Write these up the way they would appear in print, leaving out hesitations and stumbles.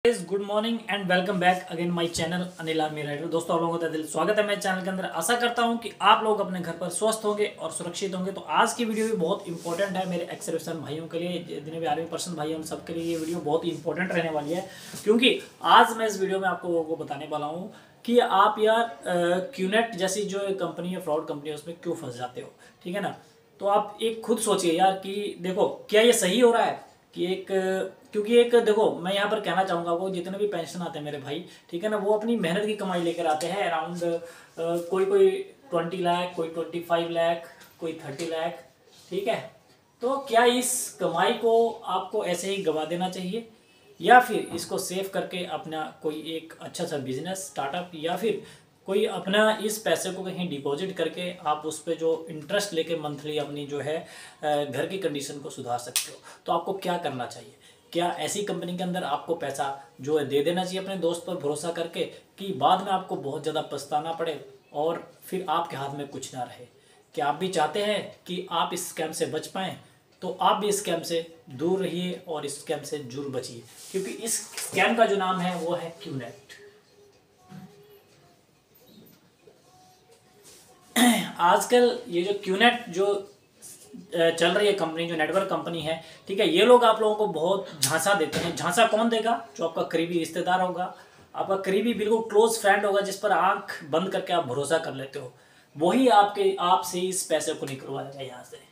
Good morning and welcome back again my channel Anil army rider. दोस्तों आप लोगों का दिल स्वागत है मेरे चैनल के अंदर। आशा करता हूं कि आप लोग अपने घर पर स्वस्थ होंगे और सुरक्षित होंगे। तो आज की वीडियो भी बहुत इंपॉर्टेंट है मेरे एक्स सर्विसमैन भाइयों के लिए, जितने भी आर्मी पर्सन भाई हैं उन सबके लिए ये वीडियो बहुत ही इंपॉर्टेंट रहने वाली है, क्योंकि आज मैं इस वीडियो में आपको बताने वाला हूँ कि आप यार क्यूनेट जैसी जो कंपनी है, फ्रॉड कंपनी है, उसमें क्यों फंस जाते हो। ठीक है ना। तो आप एक खुद सोचिए यार कि देखो क्या ये सही हो रहा है कि क्योंकि देखो मैं यहाँ पर कहना चाहूँगा आपको, जितने भी पेंशन आते हैं मेरे भाई, ठीक है ना, वो अपनी मेहनत की कमाई लेकर आते हैं। अराउंड कोई 20 लाख, कोई 25 लाख, कोई 30 लाख। ठीक है। तो क्या इस कमाई को आपको ऐसे ही गवा देना चाहिए, या फिर इसको सेव करके अपना कोई एक अच्छा सा बिजनेस स्टार्टअप, या फिर कोई अपना इस पैसे को कहीं डिपॉजिट करके आप उस पर जो इंटरेस्ट लेके मंथली अपनी जो है घर की कंडीशन को सुधार सकते हो। तो आपको क्या करना चाहिए? क्या ऐसी कंपनी के अंदर आपको पैसा जो है दे देना चाहिए अपने दोस्त पर भरोसा करके, कि बाद में आपको बहुत ज़्यादा पछताना पड़े और फिर आपके हाथ में कुछ ना रहे? क्या आप भी चाहते हैं कि आप इस स्कैम से बच पाएँ? तो आप भी इस स्कैम से दूर रहिए और इस स्कैम से जरूर बचिए, क्योंकि इस स्कैम का जो नाम है वो है क्यूनेट। आजकल ये जो क्यूनेट जो चल रही है कंपनी, जो नेटवर्क कंपनी है, ठीक है, ये लोग आप लोगों को बहुत झांसा देते हैं। झांसा कौन देगा? जो आपका करीबी रिश्तेदार होगा, आपका करीबी बिल्कुल क्लोज फ्रेंड होगा, जिस पर आंख बंद करके आप भरोसा कर लेते हो, वही आपसे इस पैसे को निकलवाएगा यहाँ से।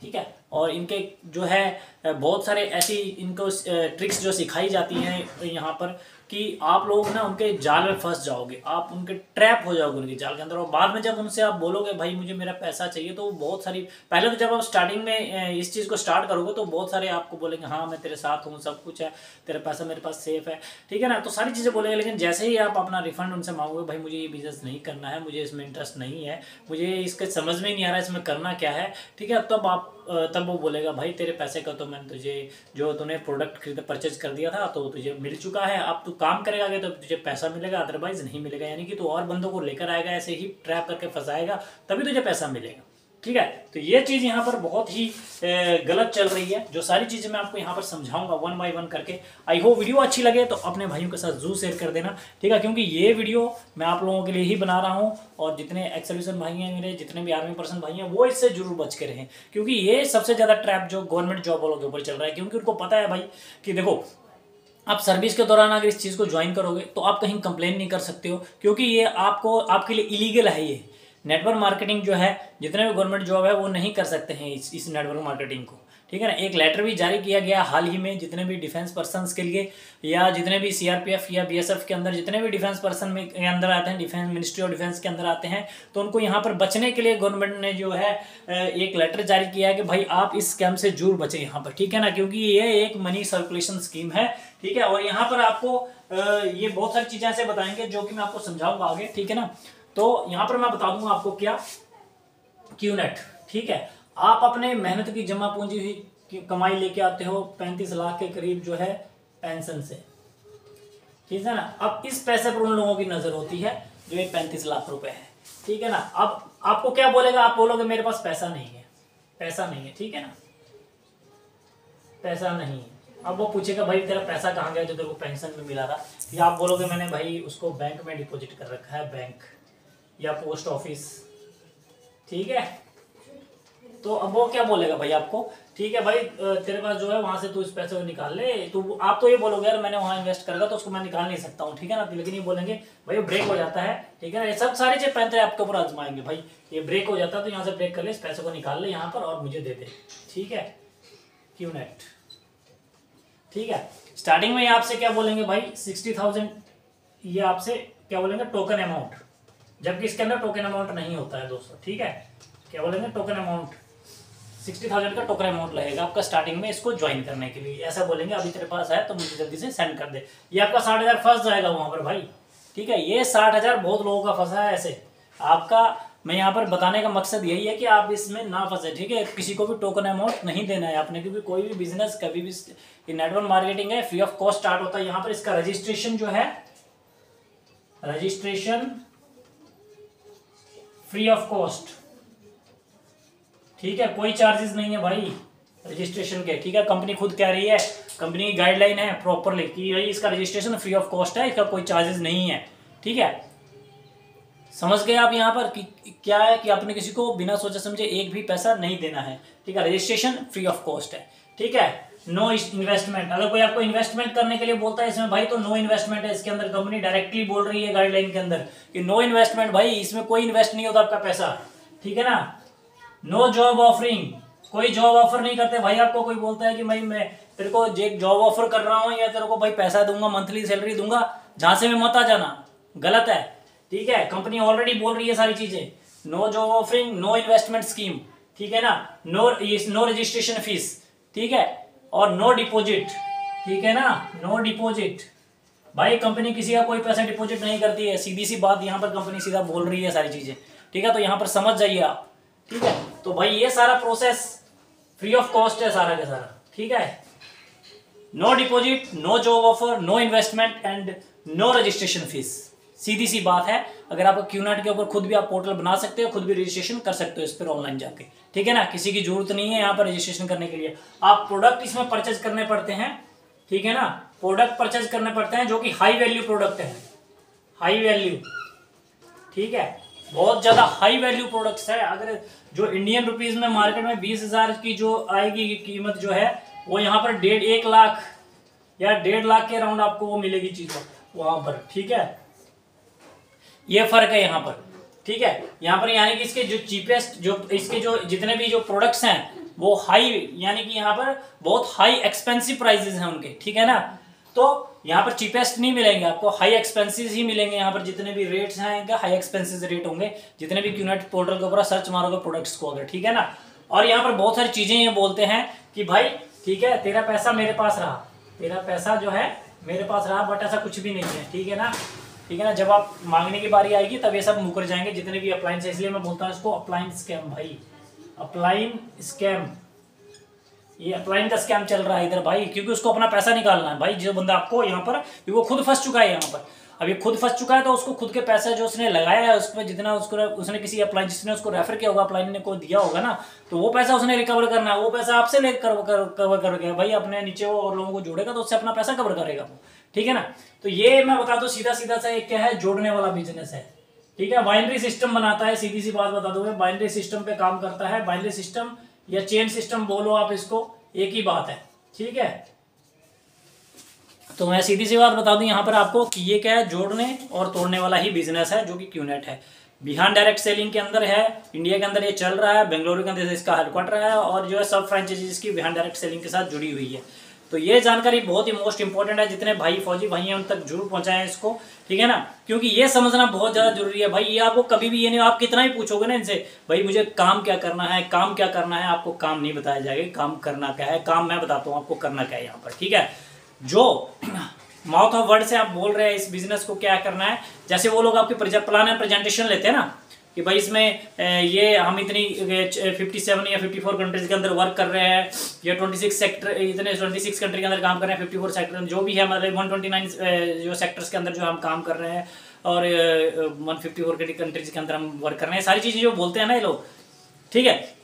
ठीक है। और इनके जो है बहुत सारे ऐसी इनको ट्रिक्स जो सिखाई जाती हैं यहाँ पर, कि आप लोग ना उनके जाल में फंस जाओगे, आप उनके ट्रैप हो जाओगे उनके जाल के अंदर। और बाद में जब उनसे आप बोलोगे भाई मुझे मेरा पैसा चाहिए, तो बहुत सारी, पहले तो जब आप स्टार्टिंग में इस चीज़ को स्टार्ट करोगे तो बहुत सारे आपको बोलेंगे हाँ मैं तेरे साथ हूँ, सब कुछ है, तेरा पैसा मेरे पास सेफ है, ठीक है ना, तो सारी चीज़ें बोलेंगे। लेकिन जैसे ही आप अपना रिफंड उनसे मांगोगे, भाई मुझे ये बिजनेस नहीं करना है, मुझे इसमें इंटरेस्ट नहीं है, मुझे इसके समझ में नहीं आ रहा है इसमें करना क्या है, ठीक है, तब वो बोलेगा भाई तेरे पैसे का तो मैंने तुझे, जो तूने प्रोडक्ट खरीद परचेज कर दिया था तो तुझे मिल चुका है, अब तू काम करेगा आगे तो तुझे पैसा मिलेगा, अदरवाइज नहीं मिलेगा। यानी कि तू और बंदों को लेकर आएगा, ऐसे ही ट्रैप करके फंसाएगा, तभी तुझे पैसा मिलेगा। ठीक है। तो ये चीज़ यहाँ पर बहुत ही गलत चल रही है। जो सारी चीज़ें मैं आपको यहाँ पर समझाऊंगा वन बाय वन करके। आई होप वीडियो अच्छी लगे तो अपने भाइयों के साथ जरूर शेयर कर देना, ठीक है, क्योंकि ये वीडियो मैं आप लोगों के लिए ही बना रहा हूँ, और जितने एक्स सर्विसमैन भाई हैं मेरे, जितने भी आर्मी पर्सन भाई हैं, वो इससे जरूर बच के रहें, क्योंकि ये सबसे ज़्यादा ट्रैप जो गवर्नमेंट जॉब वालों के ऊपर चल रहा है। क्योंकि उनको पता है भाई कि देखो आप सर्विस के दौरान अगर इस चीज़ को ज्वाइन करोगे तो आप कहीं कंप्लेन नहीं कर सकते हो, क्योंकि ये आपके लिए इलीगल है। ये नेटवर्क मार्केटिंग जो है, जितने भी गवर्नमेंट जॉब है वो नहीं कर सकते हैं इस नेटवर्क मार्केटिंग को। ठीक है ना। एक लेटर भी जारी किया गया हाल ही में, जितने भी डिफेंस पर्सनस के लिए, या जितने भी सीआरपीएफ या बीएसएफ के अंदर जितने भी डिफेंस पर्सन में के अंदर आते हैं, डिफेंस मिनिस्ट्री ऑफ डिफेंस के अंदर आते हैं, तो उनको यहाँ पर बचने के लिए गवर्नमेंट ने जो है एक लेटर जारी किया है कि भाई आप इस स्कैम से जरूर बचें यहाँ पर। ठीक है ना। क्योंकि ये एक मनी सर्कुलेशन स्कीम है। ठीक है। और यहाँ पर आपको ये बहुत सारी चीज़ें ऐसे बताएंगे जो कि मैं आपको समझाऊंगा आगे। ठीक है ना। तो यहाँ पर मैं बता दूंगा आपको क्या क्यूनेट। ठीक है। आप अपने मेहनत की जमा पूंजी हुई कमाई लेके आते हो 35 लाख के करीब जो है पेंशन से। ठीक है ना। अब इस पैसे पर उन लोगों की नजर होती है जो ये 35 लाख रुपए है। ठीक है ना। अब आपको क्या बोलेगा? आप बोलोगे मेरे पास पैसा नहीं है, पैसा नहीं है। ठीक है ना। पैसा नहीं है। अब वो पूछेगा भाई तेरा पैसा कहाँ गया जो तेरे को पेंशन में मिला था? या आप बोलोगे मैंने भाई उसको बैंक में डिपॉजिट कर रखा है, बैंक या पोस्ट ऑफिस। ठीक है। तो अब वो क्या बोलेगा भाई आपको? ठीक है भाई तेरे पास जो है वहां से तू इस पैसे को निकाल ले। तो आप तो ये बोलोगे यार मैंने वहां इन्वेस्ट करेगा तो उसको मैं निकाल नहीं सकता हूँ। ठीक है ना। लेकिन ये बोलेंगे भाई वो ब्रेक हो जाता है। ठीक है ना। ये सब सारी चीज पैंतरे आपके ऊपर आजमाएंगे, भाई ये ब्रेक हो जाता है तो यहाँ से ब्रेक कर ले, इस पैसे को निकाल ले यहाँ पर और मुझे दे दे। ठीक है। क्यूनेट। ठीक है। स्टार्टिंग में आपसे क्या बोलेंगे भाई 60,000, ये आपसे क्या बोलेंगे टोकन अमाउंट, जबकि इसके अंदर टोकन अमाउंट नहीं होता है दोस्तों। ठीक है। क्या बोलेंगे टोकन अमाउंट 60,000 का टोकन अमाउंट लगेगा आपका स्टार्टिंग में इसको ज्वाइन करने के लिए। ऐसा बोलेंगे अभी तेरे पास है तो मुझे जल्दी से सेंड कर दे। ये आपका 60,000 फंस जाएगा वहां पर भाई। ठीक है। ये 60,000 बहुत लोगों का फंसा है ऐसे। आपका मैं यहाँ पर बताने का मकसद यही है कि आप इसमें ना फंसे। ठीक है। किसी को भी टोकन अमाउंट नहीं देना है आपने, क्योंकि कोई भी बिजनेस कभी भी, नेटवर्क मार्केटिंग है, फ्री ऑफ कॉस्ट स्टार्ट होता है। यहाँ पर इसका रजिस्ट्रेशन जो है, रजिस्ट्रेशन फ्री ऑफ कॉस्ट। ठीक है। कोई चार्जेस नहीं है भाई रजिस्ट्रेशन के। ठीक है। कंपनी खुद कह रही है कंपनी की गाइडलाइन है प्रॉपरली कि भाई इसका रजिस्ट्रेशन फ्री ऑफ कॉस्ट है, इसका कोई चार्जेस नहीं है। ठीक है, समझ गए आप यहाँ पर कि क्या है कि आपने किसी को बिना सोचे समझे एक भी पैसा नहीं देना है। ठीक है, रजिस्ट्रेशन फ्री ऑफ कॉस्ट है। ठीक है, नो इन्वेस्टमेंट, अगर कोई आपको इन्वेस्टमेंट करने के लिए बोलता है इसमें भाई तो नो इन्वेस्टमेंट है। इसके अंदर कंपनी डायरेक्टली बोल रही है गाइडलाइन के अंदर कि नो इन्वेस्टमेंट, भाई इसमें कोई इन्वेस्ट नहीं होता आपका पैसा। ठीक है ना, नो जॉब ऑफरिंग, कोई जॉब ऑफर नहीं करते भाई। आपको कोई बोलता है कि भाई मैं तेरे को एक जॉब ऑफर कर रहा हूँ या तेरे को भाई पैसा दूंगा, मंथली सैलरी दूंगा, झांसे में मत आ जाना, गलत है। ठीक है, कंपनी ऑलरेडी बोल रही है सारी चीजें। No job offering, no investment scheme, ठीक है ना, नो रजिस्ट्रेशन फीस, ठीक है, और नो डिपॉजिट। ठीक है ना, नो डिपॉजिट, भाई कंपनी किसी का कोई पैसा डिपॉजिट नहीं करती है, सीधी सी बात यहाँ पर कंपनी सीधा बोल रही है सारी चीजें। ठीक है, तो यहाँ पर समझ जाइए आप। ठीक है, तो भाई ये सारा प्रोसेस फ्री ऑफ कॉस्ट है सारा का सारा। ठीक है, no deposit, no job offer, no investment and no registration fees. सीधी सी बात है। अगर आपको क्यूनेट के ऊपर खुद भी आप पोर्टल बना सकते हो, खुद भी रजिस्ट्रेशन कर सकते हो इस पर ऑनलाइन जाके। ठीक है ना, किसी की जरूरत नहीं है यहाँ पर रजिस्ट्रेशन करने के लिए। आप प्रोडक्ट इसमें परचेज करने पड़ते हैं। ठीक है ना, प्रोडक्ट परचेज करने पड़ते हैं जो कि हाई वैल्यू प्रोडक्ट है, हाई वैल्यू। ठीक है, बहुत ज्यादा हाई वैल्यू प्रोडक्ट्स है। अगर जो इंडियन रुपीज में मार्केट में 20,000 की जो आएगी कीमत जो है, वो यहाँ पर 1.5 लाख या 1.5 लाख के अराउंड आपको वो मिलेगी चीज वहां पर। ठीक है, ये फर्क है यहाँ पर। ठीक है, यहाँ पर यानी कि इसके जो चीपेस्ट, जो इसके जो जितने भी जो प्रोडक्ट्स हैं वो हाई, यानी कि यहाँ पर बहुत हाई एक्सपेंसिव प्राइसेस हैं उनके। ठीक है ना, तो यहाँ पर चीपेस्ट नहीं मिलेंगे आपको, हाई एक्सपेंसिव ही मिलेंगे। यहाँ पर जितने भी रेट्स हैं इनके हाई एक्सपेंसिव रेट होंगे, जितने भी क्यूनेट पोर्टल के ऊपर सर्च मारोगे प्रोडक्ट्स को अगर। ठीक है ना, और यहाँ पर बहुत सारी चीजें ये बोलते हैं कि भाई ठीक है तेरा पैसा मेरे पास रहा, तेरा पैसा जो है मेरे पास रहा, बट ऐसा कुछ भी नहीं है। ठीक है ना, ठीक है ना, जब आप मांगने की बारी आएगी तब ये सब मुकर जाएंगे जितने भी अप्लायंस है। इसलिए मैं बोलता हूँ इसको अप्लायंस स्कैम। भाई अप्लाइन स्कैम, ये अप्लाइन का स्कैम चल रहा है इधर भाई, क्योंकि उसको अपना पैसा निकालना है भाई। जो बंदा आपको यहाँ पर, वो खुद फंस चुका है यहाँ पर, अब ये खुद फंस चुका है तो उसको खुद के पैसा जो उसने लगाया है उस पर जितना उसने किसी अप्लाइन जिसने उसको रेफर किया होगा, अप्लाइन ने को दिया होगा ना, तो वो पैसा उसने रिकवर करना है। वो पैसा आपसे लेकर कवर करके भाई अपने नीचे वो और लोगों को जोड़ेगा तो उससे अपना पैसा कवर करेगा वो। ठीक है ना, तो ये मैं बता दूं सीधा सीधा सा एक क्या है, जोड़ने वाला बिजनेस है। ठीक है, बाइनरी सिस्टम बनाता है, सीधी सी बात बता दूंगा, बाइनरी सिस्टम पे काम करता है। बाइनरी सिस्टम या चेन सिस्टम बोलो आप इसको, एक ही बात है। ठीक है, तो मैं सीधी सी बात बता दूं यहाँ पर आपको कि ये क्या है, जोड़ने और तोड़ने वाला ही बिजनेस है जो कि क्यूनेट है। बिहान डायरेक्ट सेलिंग के अंदर है, इंडिया के अंदर ये चल रहा है, बेंगलुरु के अंदर इसका हेडक्वार्टर है, और जो है सब फ्रेंचाइजीज की बिहान डायरेक्ट सेलिंग के साथ जुड़ी हुई है। तो ये जानकारी बहुत ही मोस्ट इंपॉर्टेंट है, जितने भाई फौजी भाई हैं उन तक जरूर पहुंचाएं इसको। ठीक है ना, क्योंकि ये समझना बहुत ज़्यादा जरूरी है भाई। ये आपको कभी भी ये नहीं, आप कितना ही पूछोगे ना इनसे भाई मुझे काम क्या करना है, काम क्या करना है, आपको काम नहीं बताया जाएगा काम करना क्या है। काम मैं बताता हूँ आपको करना क्या है यहाँ पर। ठीक है, जो माउथ ऑफ वर्ड से आप बोल रहे हैं इस बिजनेस को क्या करना है, जैसे वो लोग आपके प्लान एंड प्रेजेंटेशन लेते हैं ना कि भाई इसमें ये हम इतनी 57 या 54 कंट्रीज के अंदर वर्क कर रहे हैं, या 26 सेक्टर, इतने 26 कंट्री के अंदर काम कर रहे हैं, 54 सेक्टर जो भी है, मतलब 129 जो सेक्टर्स के अंदर जो हम काम कर रहे हैं, और 154 कंट्रीज के अंदर हम वर्क कर रहे हैं, सारी चीज़ें जो बोलते हैं ना ये लोग। ठीक है,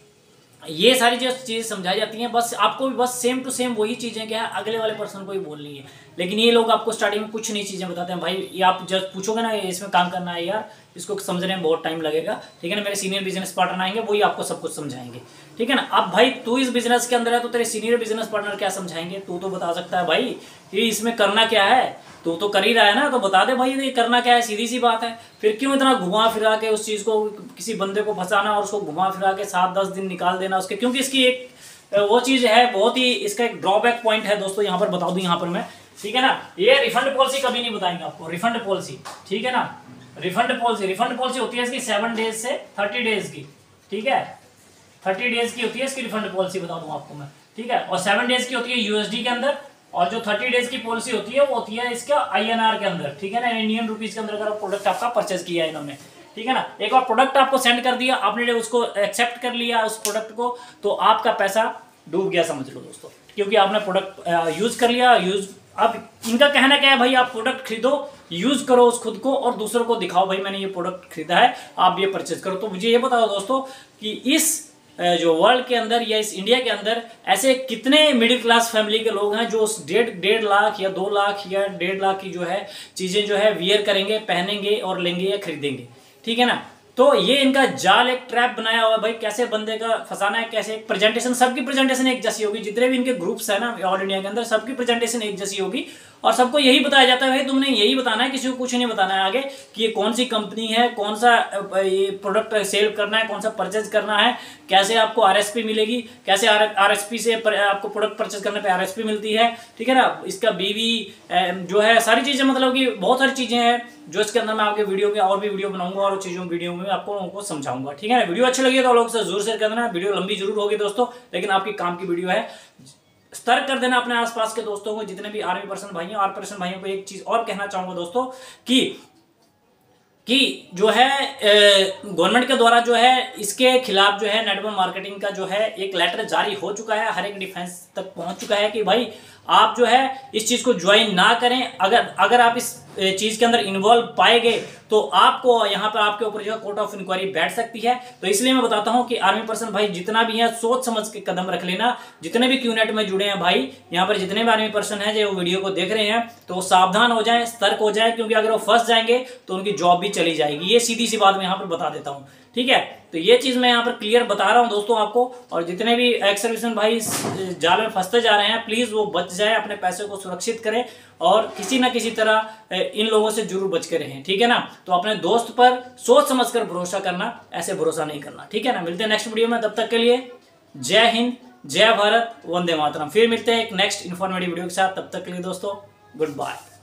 ये सारी जो चीज़ें समझाई जाती हैं, बस आपको भी बस सेम टू सेम वही चीज़ें क्या है अगले वाले पर्सन को ही बोलनी है। लेकिन ये लोग आपको स्टार्टिंग में कुछ नई चीज़ें बताते हैं भाई, ये आप जब पूछोगे ना इसमें काम करना है यार, इसको समझने में बहुत टाइम लगेगा। ठीक है ना, मेरे सीनियर बिजनेस पार्टनर आएंगे वही आपको सब कुछ समझाएंगे। ठीक है ना, अब भाई तू इस बिजनेस के अंदर है तो तेरे सीनियर बिजनेस पार्टनर क्या समझाएंगे, तू तो बता सकता है भाई ये इसमें करना क्या है, तू तो कर ही रहा है ना, तो बता दे भाई ये करना क्या है, सीधी सी बात है। फिर क्यों इतना घुमा फिरा के उस चीज़ को, किसी बंदे को फंसाना और उसको घुमा फिरा के 7-10 दिन निकाल देना उसके, क्योंकि इसकी एक वो चीज़ है बहुत ही, इसका एक ड्रॉबैक पॉइंट है दोस्तों, यहाँ पर बता दूँ यहाँ पर मैं। ठीक है ना, ये रिफंड पॉलिसी कभी नहीं बताएंगे आपको, रिफंड पॉलिसी। ठीक है ना, रिफंड पॉलिसी होती है इसकी 7 डेज से 30 डेज की। ठीक है, 30 डेज की होती है इसकी रिफंड पॉलिसी, बता दूं आपको मैं। ठीक है, और 7 डेज की होती है यूएसडी के अंदर, और जो 30 डेज की पॉलिसी होती है वो होती है इसका INR के अंदर। ठीक है ना, इंडियन रुपीज के अंदर अगर प्रोडक्ट आपका परचेज किया है इन्होंने। ठीक है ना, एक बार प्रोडक्ट आपको सेंड कर दिया, आपने उसको एक्सेप्ट कर लिया उस प्रोडक्ट को, तो आपका पैसा डूब गया समझ लो दोस्तों, क्योंकि आपने प्रोडक्ट यूज कर लिया। अब इनका कहना क्या है भाई, आप प्रोडक्ट खरीदो, यूज करो उस खुद को, और दूसरों को दिखाओ भाई मैंने ये प्रोडक्ट खरीदा है, आप ये परचेज करो। तो मुझे ये बताओ दोस्तों कि इस जो वर्ल्ड के अंदर या इस इंडिया के अंदर ऐसे कितने मिडिल क्लास फैमिली के लोग हैं जो उस 1.5 लाख या 2 लाख या 1.5 लाख की जो है चीज़ें जो है वियर करेंगे, पहनेंगे और लेंगे या खरीदेंगे, ठीक है ना। तो ये इनका जाल, एक ट्रैप बनाया हुआ है भाई, कैसे बंदे का फंसाना है, कैसे एक प्रेजेंटेशन, सबकी प्रेजेंटेशन एक जैसी होगी, जितने भी इनके ग्रुप्स है ना ऑल इंडिया के अंदर, सबकी प्रेजेंटेशन एक जैसी होगी और सबको यही बताया जाता है भाई तुमने यही बताना है, किसी को कुछ नहीं बताना है आगे कि ये कौन सी कंपनी है, कौन सा ये प्रोडक्ट सेल करना है, कौन सा परचेज करना है, कैसे आपको आरएसपी मिलेगी, कैसे आरएसपी से आपको प्रोडक्ट परचेज करने पे आरएसपी मिलती है, ठीक है ना, इसका बीवी जो है, सारी चीज़ें, मतलब कि बहुत सारी चीज़ें हैं जो इसके अंदर मैं आपके वीडियो में और भी वीडियो बनाऊंगा और चीज़ों वीडियो में आपको समझाऊंगा, ठीक है ना। वीडियो अच्छी लगी तो आप लोग से जरूर शेयर कर देना। वीडियो लंबी जरूर होगी दोस्तों, लेकिन आपकी काम की वीडियो है। सतर्क कर देना अपने आसपास के दोस्तों को, जितने भी आर्मी पर्सन भाइयों, आर्मी पर्सन भाइयों को एक चीज़ और कहना चाहूँगा दोस्तों कि जो है गवर्नमेंट के द्वारा जो है इसके खिलाफ जो है नेटवर्क मार्केटिंग का जो है एक लेटर जारी हो चुका है, हर एक डिफेंस तक पहुंच चुका है कि भाई आप जो है इस चीज़ को ज्वाइन ना करें। अगर आप इस चीज़ के अंदर इन्वॉल्व पाए गए तो आपको यहाँ पर आपके ऊपर जो है कोर्ट ऑफ इंक्वायरी बैठ सकती है। तो इसलिए मैं बताता हूँ कि आर्मी पर्सन भाई जितना भी है सोच समझ के कदम रख लेना। जितने भी क्यूनेट में जुड़े हैं भाई, यहाँ पर जितने भी आर्मी पर्सन हैं जो वीडियो को देख रहे हैं, तो वो सावधान हो जाएं, सतर्क हो जाए, क्योंकि अगर वो फंस जाएंगे तो उनकी जॉब भी चली जाएगी। ये सीधी सी बात मैं यहाँ पर बता देता हूँ, ठीक है। तो ये चीज़ मैं यहाँ पर क्लियर बता रहा हूँ दोस्तों आपको। और जितने भी एक्स सर्विसमैन भाई जाल में फंसते जा रहे हैं, प्लीज़ वो बच जाए, अपने पैसे को सुरक्षित करें और किसी ना किसी तरह इन लोगों से जरूर बच के रहें, ठीक है ना। तो अपने दोस्त पर सोच समझ कर भरोसा करना, ऐसे भरोसा नहीं करना, ठीक है ना। मिलते हैं नेक्स्ट वीडियो में, तब तक के लिए जय हिंद, जय भारत, वंदे मातरम। फिर मिलते हैं एक नेक्स्ट इन्फॉर्मेटिव वीडियो के साथ, तब तक के लिए दोस्तों गुड बाय।